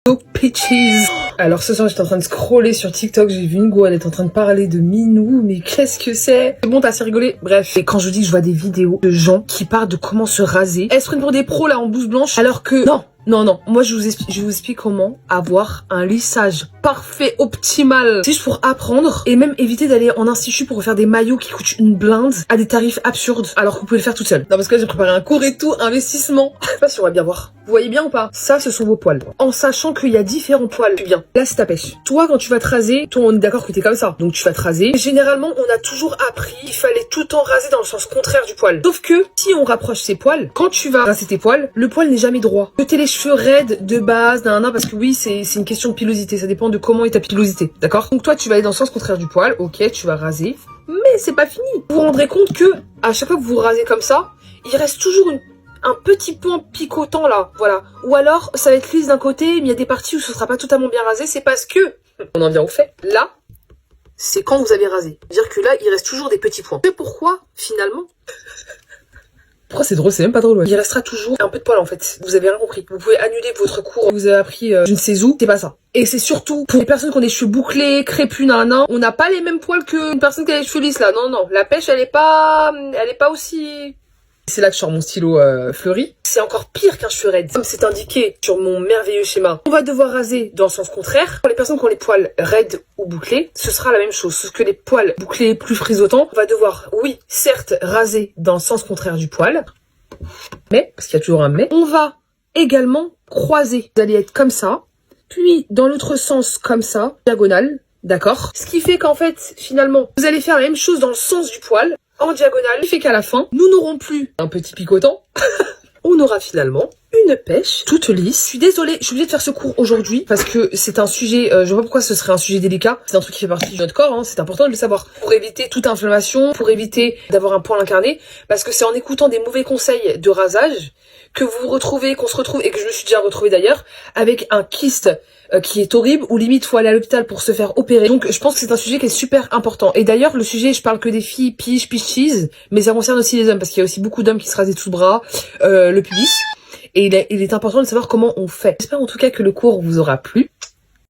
Yo Peaches. Alors ce soir j'étais en train de scroller sur TikTok, j'ai vu une go, elle est en train de parler de Minou, mais qu'est-ce que c'est? Bon, t'as assez rigolé. Bref, et quand je dis que je vois des vidéos de gens qui parlent de comment se raser, elles se prennent pour des pros là en blouse blanche, alors que non, moi je vous explique comment avoir un lissage parfait, optimal. C'est juste pour apprendre et même éviter d'aller en institut pour faire des maillots qui coûtent une blinde à des tarifs absurdes alors que vous pouvez le faire toute seule. Non, parce que là j'ai préparé un cours et tout, investissement. Je sais pas si on va bien voir. Vous voyez bien ou pas? Ça, ce sont vos poils. En sachant qu'il y a différents poils. Bien. Là, c'est ta pêche. Toi, quand tu vas te raser, toi, on est d'accord que t'es comme ça. Donc, tu vas te raser. Généralement, on a toujours appris qu'il fallait tout le temps raser dans le sens contraire du poil. Sauf que, si on rapproche ses poils, quand tu vas raser tes poils, le poil n'est jamais droit. Que t'aies les cheveux raides de base, parce que oui, c'est une question de pilosité. Ça dépend de comment est ta pilosité. D'accord? Donc, toi, tu vas aller dans le sens contraire du poil. Ok, tu vas raser. Mais c'est pas fini. Vous vous rendrez compte que, à chaque fois que vous rasez comme ça, il reste toujours un petit point picotant là, voilà. Ou alors, ça va être lisse d'un côté, mais il y a des parties où ce sera pas totalement bien rasé, c'est parce que, on en vient au fait, là, c'est quand vous avez rasé. C'est-à-dire que là, il reste toujours des petits points. C'est pourquoi, finalement... Pourquoi c'est drôle? C'est même pas drôle, ouais. Il restera toujours un peu de poil en fait. Vous avez rien compris. Vous pouvez annuler votre cours que vous avez appris je ne sais où. C'est pas ça. Et c'est surtout pour les personnes qui ont des cheveux bouclés, crépus, nanana. On n'a pas les mêmes poils qu'une personne qui a les cheveux lisses là. Non. La pêche, elle est pas aussi... C'est là que je sors mon stylo fleuri. C'est encore pire qu'un cheveu raide. Comme c'est indiqué sur mon merveilleux schéma, on va devoir raser dans le sens contraire. Pour les personnes qui ont les poils raides ou bouclés, ce sera la même chose. Sauf que les poils bouclés plus frisotants, on va devoir, oui, certes, raser dans le sens contraire du poil. Mais, parce qu'il y a toujours un mais, on va également croiser. Vous allez être comme ça, puis dans l'autre sens comme ça, diagonale, d'accord? Ce qui fait qu'en fait, finalement, vous allez faire la même chose dans le sens du poil, en diagonale, ce qui fait qu'à la fin, nous n'aurons plus un petit picotant, on aura finalement une pêche toute lisse. Je suis désolée, je suis obligée de faire ce cours aujourd'hui parce que c'est un sujet, je vois pas pourquoi ce serait un sujet délicat. C'est un truc qui fait partie de notre corps, hein, c'est important de le savoir. Pour éviter toute inflammation, pour éviter d'avoir un poil incarné, parce que c'est en écoutant des mauvais conseils de rasage que vous vous retrouvez, qu'on se retrouve, et que je me suis déjà retrouvée d'ailleurs, avec un kyste qui est horrible, ou limite faut aller à l'hôpital pour se faire opérer. Donc je pense que c'est un sujet qui est super important. Et d'ailleurs le sujet, je parle que des filles piches, mais ça concerne aussi les hommes, parce qu'il y a aussi beaucoup d'hommes qui se rasent des sous-bras, le pubis. Et il est important de savoir comment on fait. J'espère en tout cas que le cours vous aura plu.